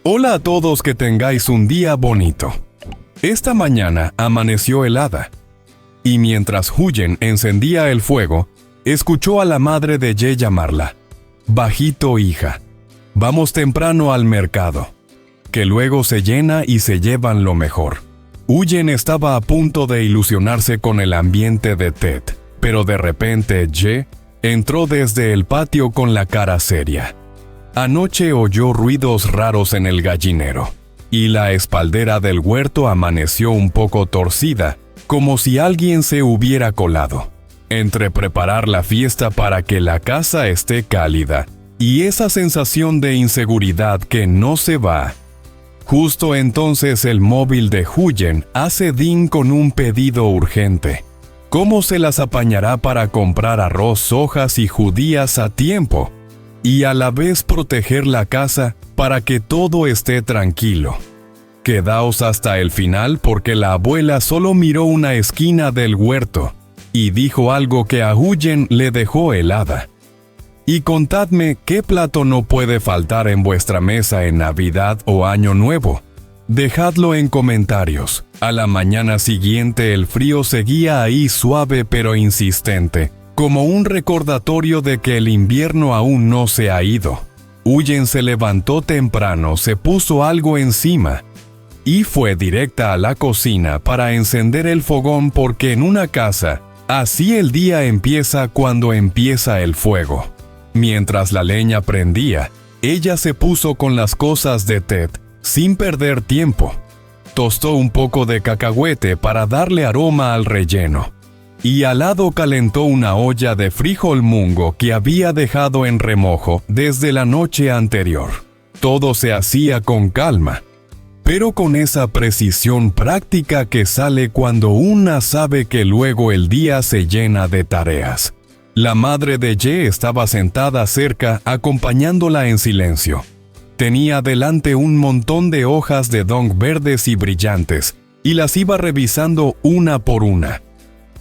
Hola a todos, que tengáis un día bonito. Esta mañana amaneció helada, y mientras Huyen encendía el fuego, escuchó a la madre de Ye llamarla. Bajito, hija, vamos temprano al mercado, que luego se llena y se llevan lo mejor. Huyen estaba a punto de ilusionarse con el ambiente de Ted, pero de repente Ye entró desde el patio con la cara seria. Anoche oyó ruidos raros en el gallinero, y la espaldera del huerto amaneció un poco torcida, como si alguien se hubiera colado. Entre preparar la fiesta para que la casa esté cálida y esa sensación de inseguridad que no se va, justo entonces el móvil de Huyen hace ding con un pedido urgente. ¿Cómo se las apañará para comprar arroz, hojas y judías a tiempo? Y a la vez proteger la casa para que todo esté tranquilo. Quedaos hasta el final porque la abuela solo miró una esquina del huerto y dijo algo que a Huyen le dejó helada. Y contadme qué plato no puede faltar en vuestra mesa en Navidad o Año Nuevo. Dejadlo en comentarios. A la mañana siguiente el frío seguía ahí, suave pero insistente, como un recordatorio de que el invierno aún no se ha ido. Huyen se levantó temprano, se puso algo encima y fue directa a la cocina para encender el fogón, porque en una casa, así el día empieza cuando empieza el fuego. Mientras la leña prendía, ella se puso con las cosas de Ted, sin perder tiempo. Tostó un poco de cacahuete para darle aroma al relleno, y al lado calentó una olla de frijol mungo que había dejado en remojo desde la noche anterior. Todo se hacía con calma, pero con esa precisión práctica que sale cuando una sabe que luego el día se llena de tareas. La madre de Ye estaba sentada cerca, acompañándola en silencio. Tenía delante un montón de hojas de dong verdes y brillantes, y las iba revisando una por una.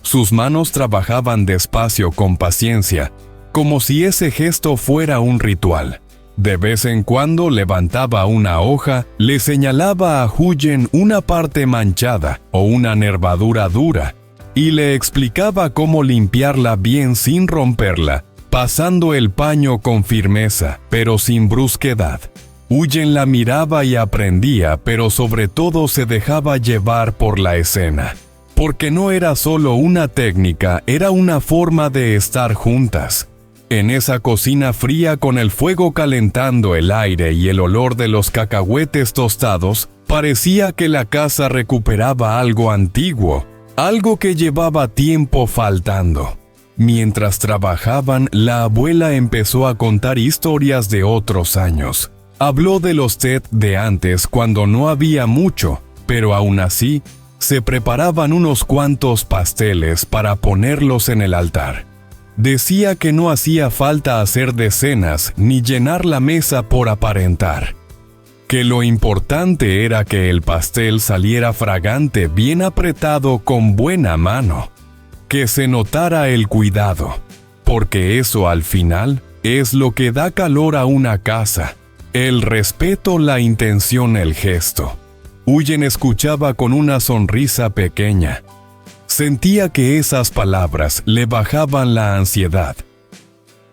Sus manos trabajaban despacio, con paciencia, como si ese gesto fuera un ritual. De vez en cuando levantaba una hoja, le señalaba a Huyen una parte manchada o una nervadura dura, y le explicaba cómo limpiarla bien sin romperla, pasando el paño con firmeza, pero sin brusquedad. Huyen la miraba y aprendía, pero sobre todo se dejaba llevar por la escena. Porque no era solo una técnica, era una forma de estar juntas. En esa cocina fría, con el fuego calentando el aire y el olor de los cacahuetes tostados, parecía que la casa recuperaba algo antiguo, algo que llevaba tiempo faltando. Mientras trabajaban, la abuela empezó a contar historias de otros años. Habló de los Ted de antes, cuando no había mucho, pero aún así, se preparaban unos cuantos pasteles para ponerlos en el altar. Decía que no hacía falta hacer decenas ni llenar la mesa por aparentar. Que lo importante era que el pastel saliera fragante, bien apretado, con buena mano. Que se notara el cuidado, porque eso al final es lo que da calor a una casa. El respeto, la intención, el gesto. Huyen escuchaba con una sonrisa pequeña. Sentía que esas palabras le bajaban la ansiedad.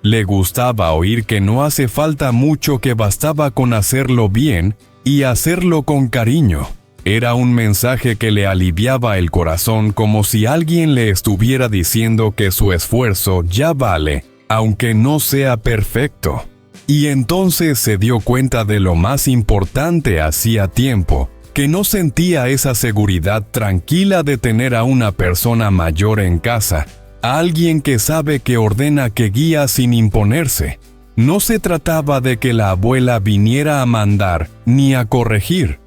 Le gustaba oír que no hace falta mucho, que bastaba con hacerlo bien y hacerlo con cariño. Era un mensaje que le aliviaba el corazón, como si alguien le estuviera diciendo que su esfuerzo ya vale, aunque no sea perfecto. Y entonces se dio cuenta de lo más importante. Hacía tiempo que no sentía esa seguridad tranquila de tener a una persona mayor en casa, a alguien que sabe, que ordena, que guía sin imponerse. No se trataba de que la abuela viniera a mandar ni a corregir,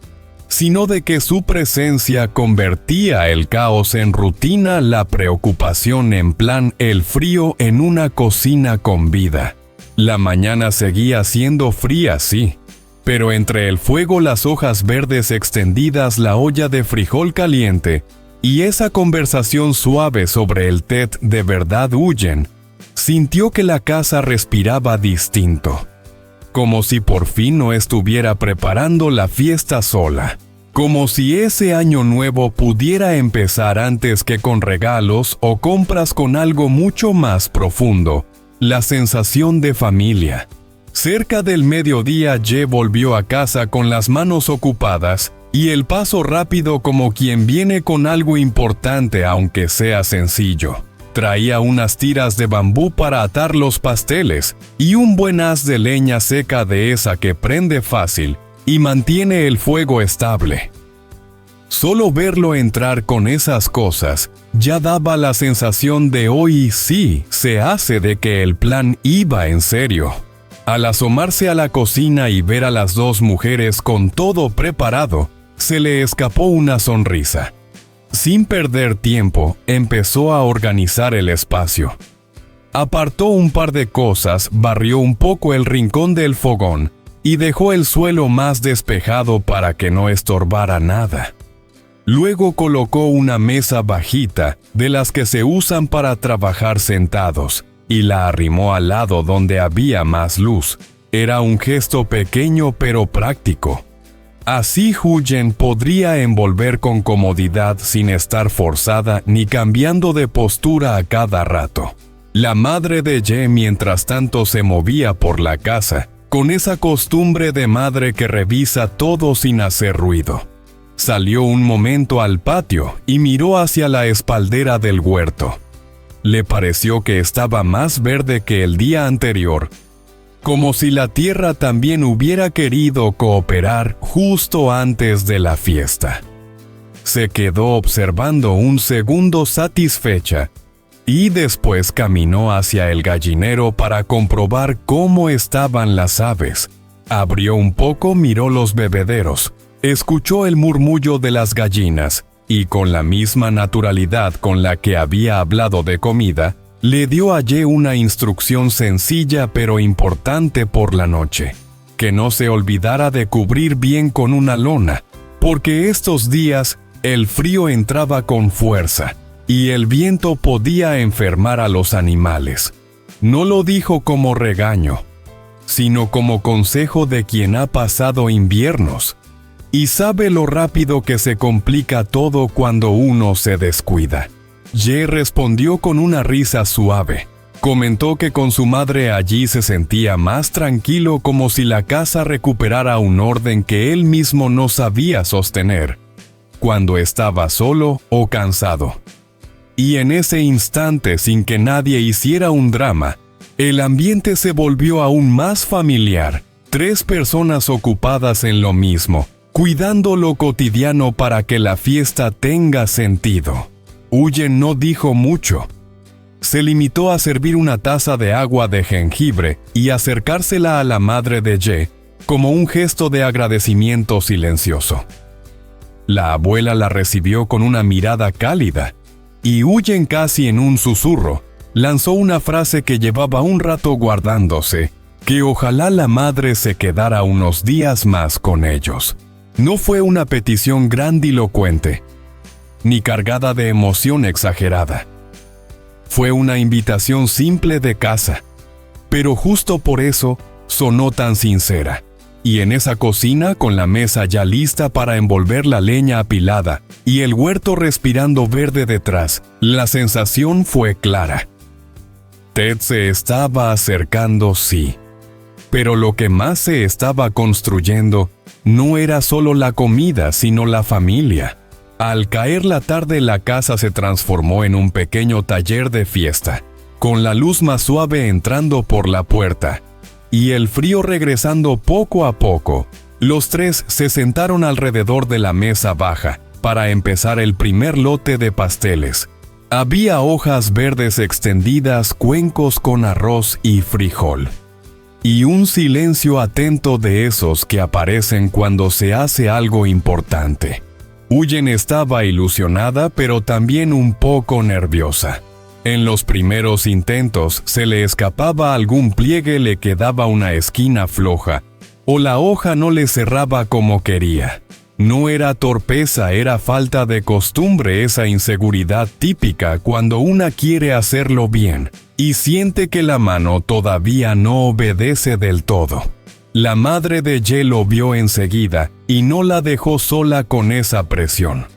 sino de que su presencia convertía el caos en rutina, la preocupación en plan, el frío en una cocina con vida. La mañana seguía siendo fría, sí, pero entre el fuego, las hojas verdes extendidas, la olla de frijol caliente y esa conversación suave sobre el Ted, de verdad Huyen sintió que la casa respiraba distinto. como si por fin no estuviera preparando la fiesta sola. Como si ese año nuevo pudiera empezar antes que con regalos o compras con algo mucho más profundo, la sensación de familia. Cerca del mediodía, Ye volvió a casa con las manos ocupadas y el paso rápido como quien viene con algo importante aunque sea sencillo. Traía unas tiras de bambú para atar los pasteles y un buen haz de leña seca de esa que prende fácil y mantiene el fuego estable. Solo verlo entrar con esas cosas ya daba la sensación de hoy sí se hace de que el plan iba en serio. Al asomarse a la cocina y ver a las dos mujeres con todo preparado, se le escapó una sonrisa. Sin perder tiempo, empezó a organizar el espacio. Apartó un par de cosas, barrió un poco el rincón del fogón y dejó el suelo más despejado para que no estorbara nada. Luego colocó una mesa bajita, de las que se usan para trabajar sentados, y la arrimó al lado donde había más luz. Era un gesto pequeño pero práctico. Así Huyen podría envolver con comodidad sin estar forzada ni cambiando de postura a cada rato. La madre de Ye mientras tanto se movía por la casa, con esa costumbre de madre que revisa todo sin hacer ruido. Salió un momento al patio y miró hacia la espaldera del huerto. Le pareció que estaba más verde que el día anterior, como si la tierra también hubiera querido cooperar justo antes de la fiesta. Se quedó observando un segundo satisfecha y después caminó hacia el gallinero para comprobar cómo estaban las aves. Abrió un poco, miró los bebederos, escuchó el murmullo de las gallinas y con la misma naturalidad con la que había hablado de comida, le dio a Ye una instrucción sencilla pero importante por la noche, que no se olvidara de cubrir bien con una lona, porque estos días el frío entraba con fuerza y el viento podía enfermar a los animales. No lo dijo como regaño, sino como consejo de quien ha pasado inviernos y sabe lo rápido que se complica todo cuando uno se descuida. Ye respondió con una risa suave. Comentó que con su madre allí se sentía más tranquilo, como si la casa recuperara un orden que él mismo no sabía sostener, cuando estaba solo o cansado. Y en ese instante, sin que nadie hiciera un drama, el ambiente se volvió aún más familiar. 3 personas ocupadas en lo mismo, cuidando lo cotidiano para que la fiesta tenga sentido. Huyen no dijo mucho. Se limitó a servir una taza de agua de jengibre y acercársela a la madre de Ye, como un gesto de agradecimiento silencioso. La abuela la recibió con una mirada cálida, y Huyen casi en un susurro, lanzó una frase que llevaba un rato guardándose, que ojalá la madre se quedara unos días más con ellos. No fue una petición grandilocuente, ni cargada de emoción exagerada. Fue una invitación simple de casa, pero justo por eso sonó tan sincera. Y en esa cocina, con la mesa ya lista para envolver la leña apilada y el huerto respirando verde detrás, la sensación fue clara. Ted se estaba acercando, sí, pero lo que más se estaba construyendo no era solo la comida, sino la familia. Al caer la tarde, la casa se transformó en un pequeño taller de fiesta, con la luz más suave entrando por la puerta, y el frío regresando poco a poco. Los 3 se sentaron alrededor de la mesa baja, para empezar el primer lote de pasteles. Había hojas verdes extendidas, cuencos con arroz y frijol. Y un silencio atento de esos que aparecen cuando se hace algo importante. Huyen estaba ilusionada, pero también un poco nerviosa. En los primeros intentos se le escapaba algún pliegue, le quedaba una esquina floja, o la hoja no le cerraba como quería. No era torpeza, era falta de costumbre, esa inseguridad típica cuando una quiere hacerlo bien y siente que la mano todavía no obedece del todo. La madre de Ye lo vio enseguida y no la dejó sola con esa presión.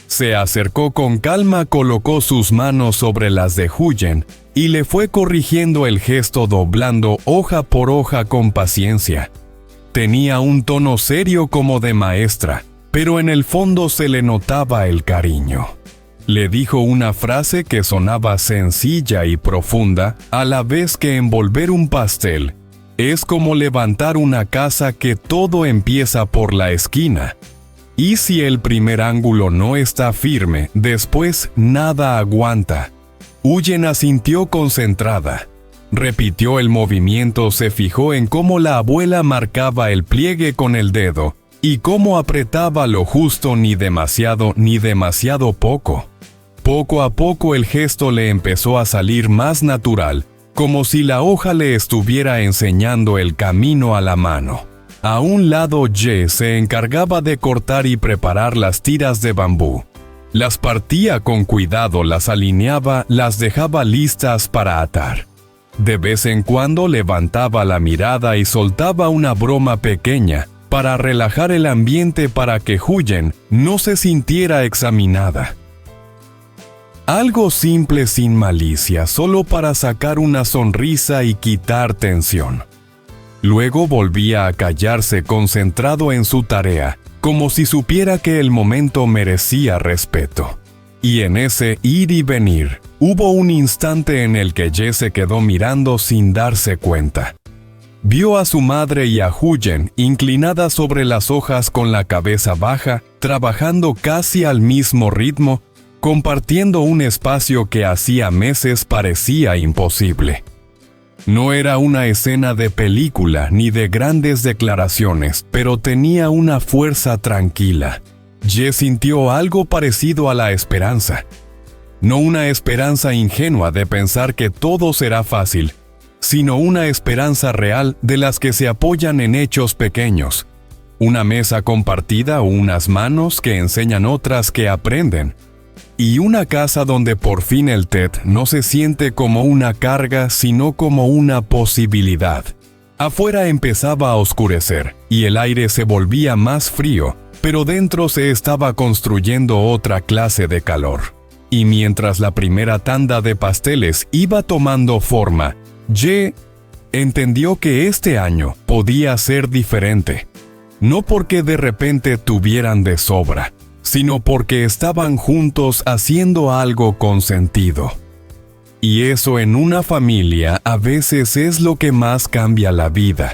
Se acercó con calma, colocó sus manos sobre las de Huyen y le fue corrigiendo el gesto, doblando hoja por hoja con paciencia. Tenía un tono serio como de maestra, pero en el fondo se le notaba el cariño. Le dijo una frase que sonaba sencilla y profunda, a la vez que envolver un pastel es como levantar una casa, que todo empieza por la esquina. Y si el primer ángulo no está firme, después nada aguanta. Huyen asintió concentrada. Repitió el movimiento, se fijó en cómo la abuela marcaba el pliegue con el dedo y cómo apretaba lo justo, ni demasiado poco. Poco a poco el gesto le empezó a salir más natural, como si la hoja le estuviera enseñando el camino a la mano. A un lado, Ye se encargaba de cortar y preparar las tiras de bambú. Las partía con cuidado, las alineaba, las dejaba listas para atar. De vez en cuando levantaba la mirada y soltaba una broma pequeña para relajar el ambiente, para que Huyen no se sintiera examinada. Algo simple, sin malicia, solo para sacar una sonrisa y quitar tensión. Luego volvía a callarse, concentrado en su tarea, como si supiera que el momento merecía respeto. Y en ese ir y venir, hubo un instante en el que Ye se quedó mirando sin darse cuenta. Vio a su madre y a Huyen inclinadas sobre las hojas con la cabeza baja, trabajando casi al mismo ritmo, compartiendo un espacio que hacía meses parecía imposible. No era una escena de película ni de grandes declaraciones, pero tenía una fuerza tranquila. Ye sintió algo parecido a la esperanza. No una esperanza ingenua de pensar que todo será fácil, sino una esperanza real, de las que se apoyan en hechos pequeños. Una mesa compartida o unas manos que enseñan, otras que aprenden. Y una casa donde por fin el TED no se siente como una carga, sino como una posibilidad. Afuera empezaba a oscurecer y el aire se volvía más frío, pero dentro se estaba construyendo otra clase de calor. Y mientras la primera tanda de pasteles iba tomando forma, Ye entendió que este año podía ser diferente. No porque de repente tuvieran de sobra, sino porque estaban juntos haciendo algo con sentido. Y eso en una familia a veces es lo que más cambia la vida.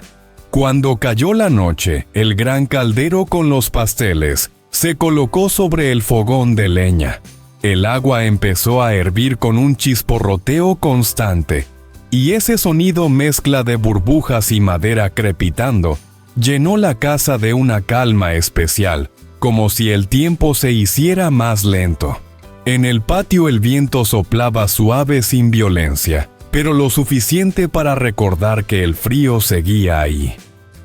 Cuando cayó la noche, el gran caldero con los pasteles se colocó sobre el fogón de leña. El agua empezó a hervir con un chisporroteo constante, y ese sonido, mezcla de burbujas y madera crepitando, llenó la casa de una calma especial, como si el tiempo se hiciera más lento. En el patio el viento soplaba suave, sin violencia, pero lo suficiente para recordar que el frío seguía ahí.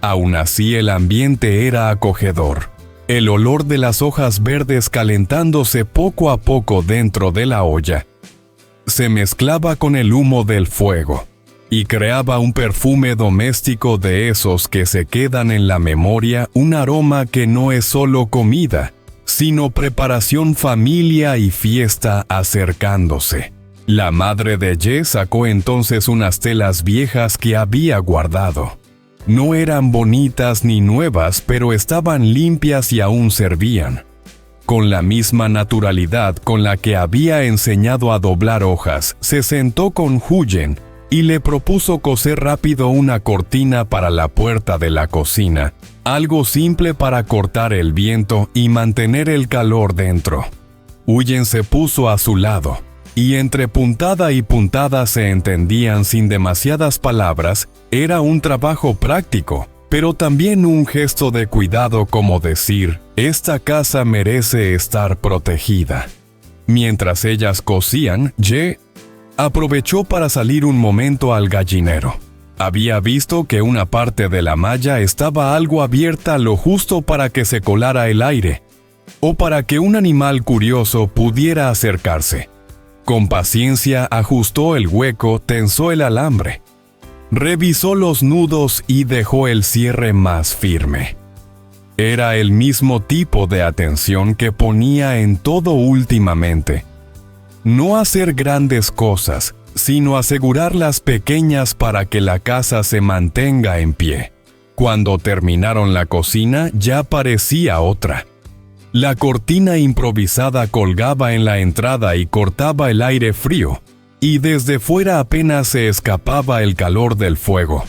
Aún así, el ambiente era acogedor. El olor de las hojas verdes calentándose poco a poco dentro de la olla se mezclaba con el humo del fuego y creaba un perfume doméstico, de esos que se quedan en la memoria, un aroma que no es solo comida, sino preparación, familia y fiesta acercándose. La madre de Ye sacó entonces unas telas viejas que había guardado. No eran bonitas ni nuevas, pero estaban limpias y aún servían. Con la misma naturalidad con la que había enseñado a doblar hojas, se sentó con Huyen y le propuso coser rápido una cortina para la puerta de la cocina, algo simple para cortar el viento y mantener el calor dentro. Huyen se puso a su lado, y entre puntada y puntada se entendían sin demasiadas palabras. Era un trabajo práctico, pero también un gesto de cuidado, como decir: esta casa merece estar protegida. Mientras ellas cosían, Ye aprovechó para salir un momento al gallinero. Había visto que una parte de la malla estaba algo abierta, lo justo para que se colara el aire, o para que un animal curioso pudiera acercarse. Con paciencia ajustó el hueco, tensó el alambre. Revisó los nudos y dejó el cierre más firme. Era el mismo tipo de atención que ponía en todo últimamente. No hacer grandes cosas, sino asegurar las pequeñas para que la casa se mantenga en pie. Cuando terminaron la cocina, ya parecía otra. La cortina improvisada colgaba en la entrada y cortaba el aire frío, y desde fuera apenas se escapaba el calor del fuego.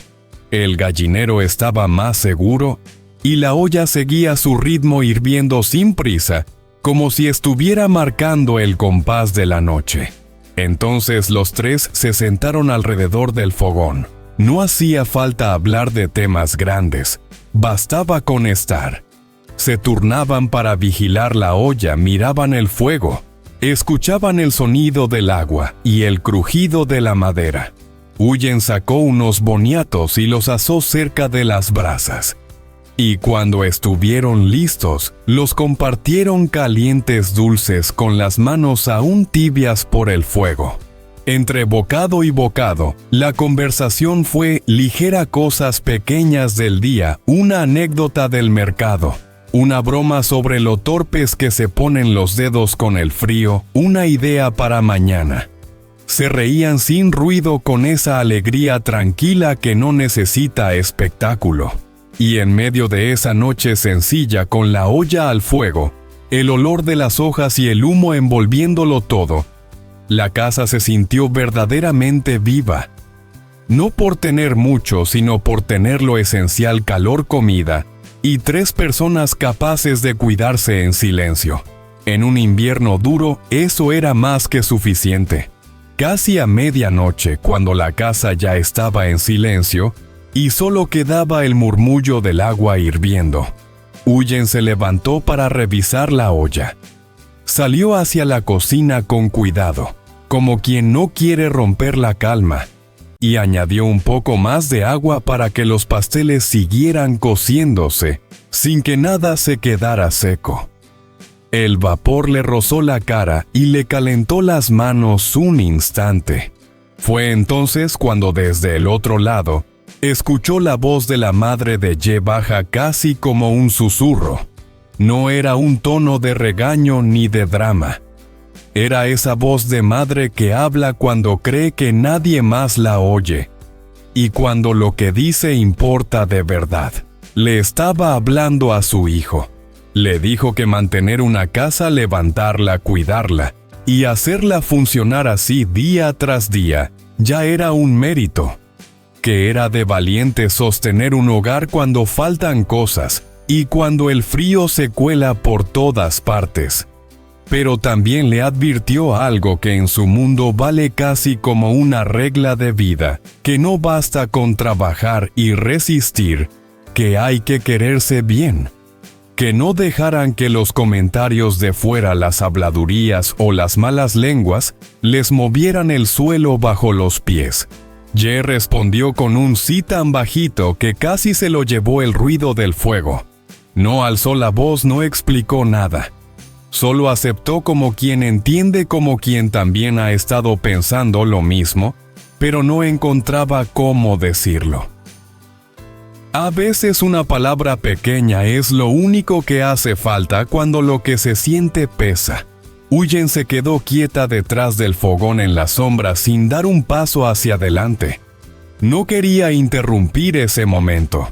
El gallinero estaba más seguro, y la olla seguía su ritmo hirviendo sin prisa, como si estuviera marcando el compás de la noche. Entonces los tres se sentaron alrededor del fogón. No hacía falta hablar de temas grandes, bastaba con estar. Se turnaban para vigilar la olla, miraban el fuego, escuchaban el sonido del agua y el crujido de la madera. Huyen sacó unos boniatos y los asó cerca de las brasas. Y cuando estuvieron listos, los compartieron calientes dulces con las manos aún tibias por el fuego. Entre bocado y bocado, la conversación fue ligera, cosas pequeñas del día, una anécdota del mercado, una broma sobre lo torpes que se ponen los dedos con el frío, una idea para mañana. Se reían sin ruido con esa alegría tranquila que no necesita espectáculo. Y en medio de esa noche sencilla con la olla al fuego, el olor de las hojas y el humo envolviéndolo todo, la casa se sintió verdaderamente viva. No por tener mucho, sino por tener lo esencial: calor, comida, y tres personas capaces de cuidarse en silencio. En un invierno duro, eso era más que suficiente. Casi a medianoche, cuando la casa ya estaba en silencio, y solo quedaba el murmullo del agua hirviendo, Huyen se levantó para revisar la olla. Salió hacia la cocina con cuidado, como quien no quiere romper la calma, y añadió un poco más de agua para que los pasteles siguieran cociéndose, sin que nada se quedara seco. El vapor le rozó la cara y le calentó las manos un instante. Fue entonces cuando desde el otro lado, escuchó la voz de la madre de Ye baja casi como un susurro. No era un tono de regaño ni de drama. Era esa voz de madre que habla cuando cree que nadie más la oye, y cuando lo que dice importa de verdad. Le estaba hablando a su hijo. Le dijo que mantener una casa, levantarla, cuidarla, y hacerla funcionar así día tras día, ya era un mérito. Que era de valiente sostener un hogar cuando faltan cosas y cuando el frío se cuela por todas partes. Pero también le advirtió algo que en su mundo vale casi como una regla de vida, que no basta con trabajar y resistir, que hay que quererse bien. Que no dejaran que los comentarios de fuera, las habladurías o las malas lenguas, les movieran el suelo bajo los pies. Ye respondió con un sí tan bajito que casi se lo llevó el ruido del fuego. No alzó la voz, no explicó nada. Solo aceptó como quien entiende, como quien también ha estado pensando lo mismo, pero no encontraba cómo decirlo. A veces una palabra pequeña es lo único que hace falta cuando lo que se siente pesa. Huyen se quedó quieta detrás del fogón en la sombra sin dar un paso hacia adelante. No quería interrumpir ese momento.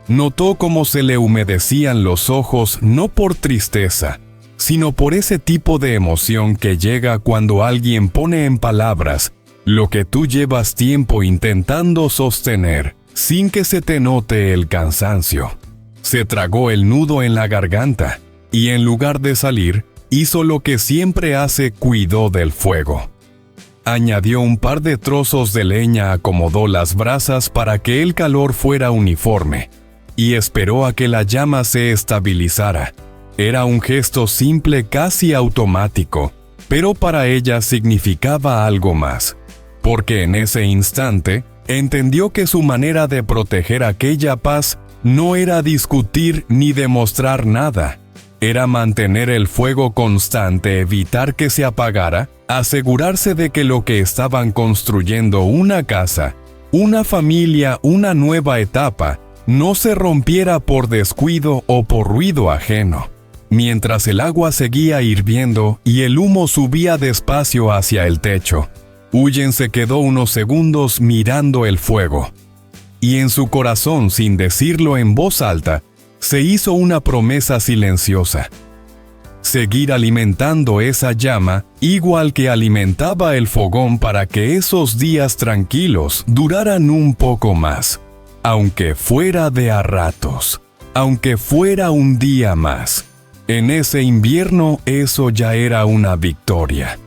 Notó cómo se le humedecían los ojos, no por tristeza, sino por ese tipo de emoción que llega cuando alguien pone en palabras lo que tú llevas tiempo intentando sostener, sin que se te note el cansancio. Se tragó el nudo en la garganta, y en lugar de salir, hizo lo que siempre hace: cuidó del fuego. Añadió un par de trozos de leña, acomodó las brasas para que el calor fuera uniforme, y esperó a que la llama se estabilizara. Era un gesto simple, casi automático, pero para ella significaba algo más, porque en ese instante entendió que su manera de proteger aquella paz no era discutir ni demostrar nada. Era mantener el fuego constante, evitar que se apagara, asegurarse de que lo que estaban construyendo, una casa, una familia, una nueva etapa, no se rompiera por descuido o por ruido ajeno. Mientras el agua seguía hirviendo y el humo subía despacio hacia el techo, Huyen se quedó unos segundos mirando el fuego. Y en su corazón, sin decirlo en voz alta, se hizo una promesa silenciosa. Seguir alimentando esa llama igual que alimentaba el fogón para que esos días tranquilos duraran un poco más, aunque fuera de a ratos, aunque fuera un día más. En ese invierno eso ya era una victoria.